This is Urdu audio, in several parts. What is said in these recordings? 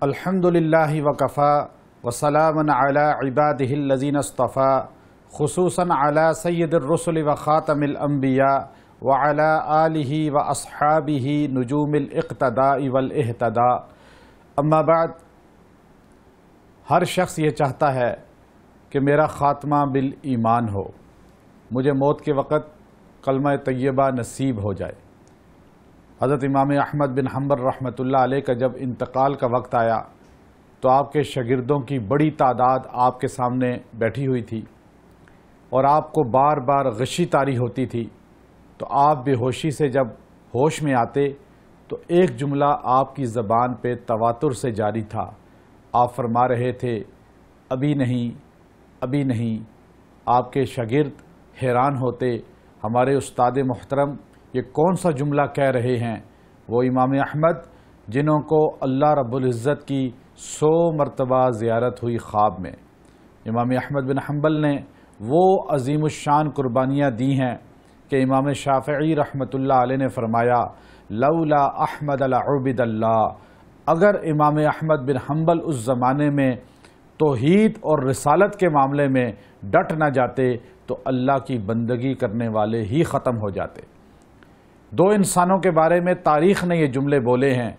الحمدللہ وکفا وسلام علی عبادہ الذین اصطفا خصوصاً علی سید الرسل وخاتم الانبیاء وعلی آلہ واصحابہ نجوم الاقتداء والاہتداء اما بعد۔ ہر شخص یہ چاہتا ہے کہ میرا خاتمہ بالایمان ہو، مجھے موت کے وقت کلمہ طیبہ نصیب ہو جائے۔ حضرت امام احمد بن حنبل رحمۃ اللہ علیہ کا جب انتقال کا وقت آیا تو آپ کے شاگردوں کی بڑی تعداد آپ کے سامنے بیٹھی ہوئی تھی اور آپ کو بار بار غشی طاری ہوتی تھی، تو آپ بے ہوشی سے جب ہوش میں آتے تو ایک جملہ آپ کی زبان پہ تواتر سے جاری تھا۔ آپ فرما رہے تھے ابھی نہیں، ابھی نہیں۔ آپ کے شاگرد حیران ہوتے، ہمارے استاد محترم یہ کون سا جملہ کہہ رہے ہیں؟ وہ امام احمد جنہوں کو اللہ رب العزت کی 100 مرتبہ زیارت ہوئی خواب میں۔ امام احمد بن حنبل نے وہ عظیم الشان قربانیاں دی ہیں کہ امام شافعی رحمۃ اللہ علیہ نے فرمایا لولا احمد لعبد اللہ۔ اگر امام احمد بن حنبل اس زمانے میں توحید اور رسالت کے معاملے میں ڈٹ نہ جاتے تو اللہ کی بندگی کرنے والے ہی ختم ہو جاتے۔ دو انسانوں کے بارے میں تاریخ نے یہ جملے بولے ہیں۔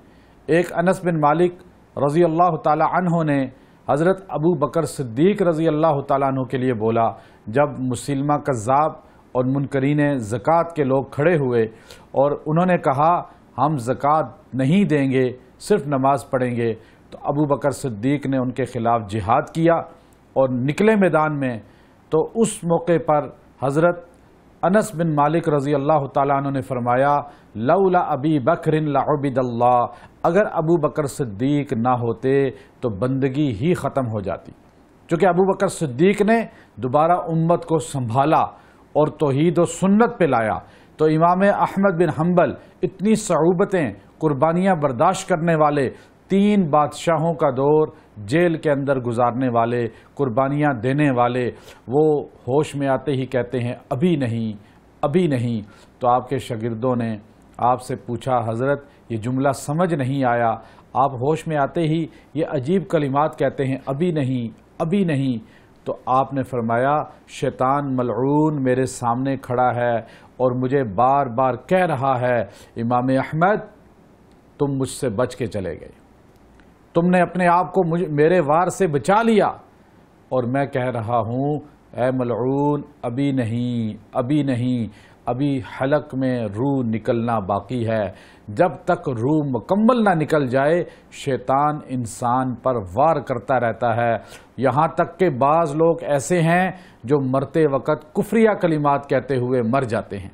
ایک انس بن مالک رضی اللہ تعالی عنہ نے حضرت ابو بکر صدیق رضی اللہ تعالیٰ عنہ کے لیے بولا، جب مسلمہ کذاب اور منکرین زکوٰۃ کے لوگ کھڑے ہوئے اور انہوں نے کہا ہم زکوٰۃ نہیں دیں گے، صرف نماز پڑھیں گے، تو ابو بکر صدیق نے ان کے خلاف جہاد کیا اور نکلے میدان میں۔ تو اس موقع پر حضرت انس بن مالک رضی اللہ تعالیٰ عنہ نے فرمایا لولا ابی بکر لعبد اللہ۔ اگر ابو بکر صدیق نہ ہوتے تو بندگی ہی ختم ہو جاتی، چونکہ ابو بکر صدیق نے دوبارہ امت کو سنبھالا اور توحید و سنت پہ لایا۔ تو امام احمد بن حنبل اتنی صعوبتیں، قربانیاں برداشت کرنے والے، 3 بادشاہوں کا دور جیل کے اندر گزارنے والے، قربانیاں دینے والے، وہ ہوش میں آتے ہی کہتے ہیں ابھی نہیں، ابھی نہیں۔ تو آپ کے شاگردوں نے آپ سے پوچھا حضرت یہ جملہ سمجھ نہیں آیا، آپ ہوش میں آتے ہی یہ عجیب کلمات کہتے ہیں ابھی نہیں، ابھی نہیں۔ تو آپ نے فرمایا شیطان ملعون میرے سامنے کھڑا ہے اور مجھے بار بار کہہ رہا ہے امام احمد تم مجھ سے بچ کے چلے گئے، تم نے اپنے آپ کو میرے وار سے بچا لیا، اور میں کہہ رہا ہوں اے ملعون ابھی نہیں، ابھی نہیں، ابھی حلق میں روح نکلنا باقی ہے۔ جب تک روح مکمل نہ نکل جائے شیطان انسان پر وار کرتا رہتا ہے، یہاں تک کہ بعض لوگ ایسے ہیں جو مرتے وقت کفریہ کلمات کہتے ہوئے مر جاتے ہیں۔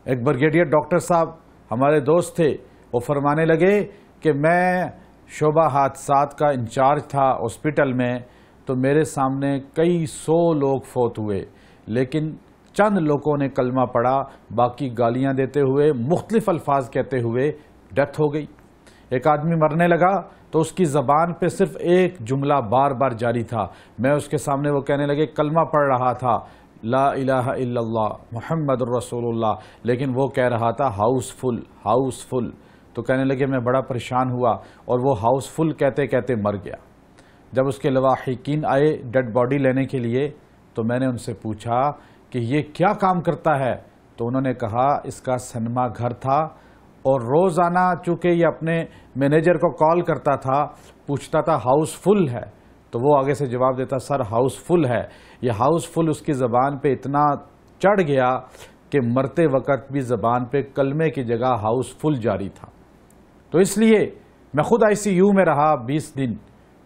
ایک بریگیڈیئر ڈاکٹر صاحب ہمارے دوست تھے، وہ فرمانے لگے کہ میں شعبہ حادثات کا انچارج تھا ہاسپٹل میں، تو میرے سامنے کئی 100 لوگ فوت ہوئے، لیکن چند لوگوں نے کلمہ پڑھا، باقی گالیاں دیتے ہوئے، مختلف الفاظ کہتے ہوئے ڈیتھ ہو گئی۔ ایک آدمی مرنے لگا تو اس کی زبان پہ صرف ایک جملہ بار بار جاری تھا، میں اس کے سامنے، وہ کہنے لگے کلمہ پڑھ رہا تھا لا الہ الا اللہ محمد الرسول اللہ، لیکن وہ کہہ رہا تھا ہاؤس فل، ہاؤس فل۔ تو کہنے لگے میں بڑا پریشان ہوا اور وہ ہاؤس فل کہتے کہتے مر گیا۔ جب اس کے لواحقین آئے ڈیڈ باڈی لینے کے لیے تو میں نے ان سے پوچھا کہ یہ کیا کام کرتا ہے؟ تو انہوں نے کہا اس کا سنما گھر تھا، اور روزانہ چونکہ یہ اپنے مینیجر کو کال کرتا تھا، پوچھتا تھا ہاؤس فل ہے، تو وہ آگے سے جواب دیتا سر ہاؤس فل ہے۔ یہ ہاؤس فل اس کی زبان پہ اتنا چڑھ گیا کہ مرتے وقت بھی زبان پہ کلمے کی جگہ ہاؤس فل جاری تھا۔ تو اس لیے میں خود ICU میں رہا 20 دن،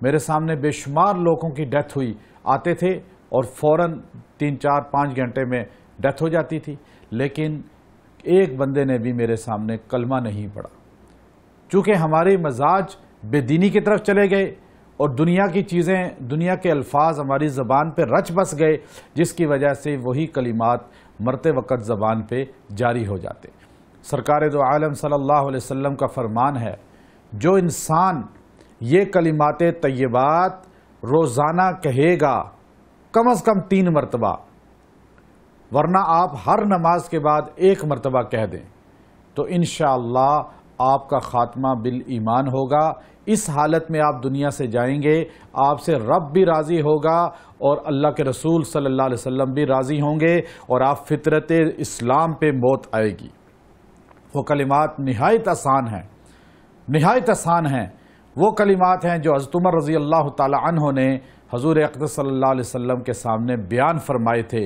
میرے سامنے بے شمار لوگوں کی ڈیتھ ہوئی، آتے تھے اور فوراً 3 4 5 گھنٹے میں ڈیتھ ہو جاتی تھی، لیکن ایک بندے نے بھی میرے سامنے کلمہ نہیں پڑھا۔ چونکہ ہمارے مزاج بے دینی کی طرف چلے گئے اور دنیا کی چیزیں، دنیا کے الفاظ ہماری زبان پہ رچ بس گئے، جس کی وجہ سے وہی کلمات مرتے وقت زبان پہ جاری ہو جاتے۔ سرکار دو عالم صلی اللہ علیہ وسلم کا فرمان ہے جو انسان یہ کلمات طیبات روزانہ کہے گا کم از کم 3 مرتبہ، ورنہ آپ ہر نماز کے بعد 1 مرتبہ کہہ دیں، تو انشاءاللہ آپ کا خاتمہ بالایمان ہوگا۔ اس حالت میں آپ دنیا سے جائیں گے، آپ سے رب بھی راضی ہوگا اور اللہ کے رسول صلی اللہ علیہ وسلم بھی راضی ہوں گے، اور آپ فطرت اسلام پہ موت آئے گی۔ وہ کلمات نہایت آسان ہیں، نہایت آسان ہیں۔ وہ کلمات ہیں جو حضرت عمر رضی اللہ تعالی عنہ نے حضور اقدس صلی اللہ علیہ وسلم کے سامنے بیان فرمائے تھے۔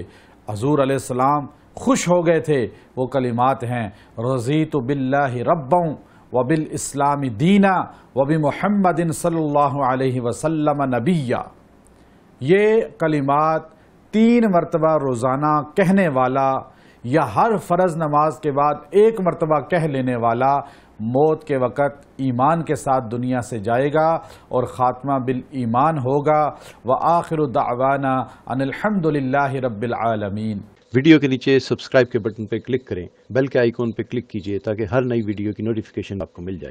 حضور علیہ السلام خوش ہو گئے تھے۔ وہ کلمات ہیں رضیت باللہ ربا وبالاسلام دینا وبمحمد صلی اللہ علیہ وسلم نبیا۔ یہ کلمات 3 مرتبہ روزانہ کہنے والا یا ہر فرض نماز کے بعد 1 مرتبہ کہہ لینے والا موت کے وقت ایمان کے ساتھ دنیا سے جائے گا اور خاتمہ بالایمان ہوگا۔ وآخر دعوانا ان الحمد للہ رب العالمین۔ ویڈیو کے نیچے سبسکرائب کے بٹن پہ کلک کریں، بیل کے آئیکن پہ کلک کیجئے تاکہ ہر نئی ویڈیو کی نوٹیفیکیشن آپ کو مل جائے۔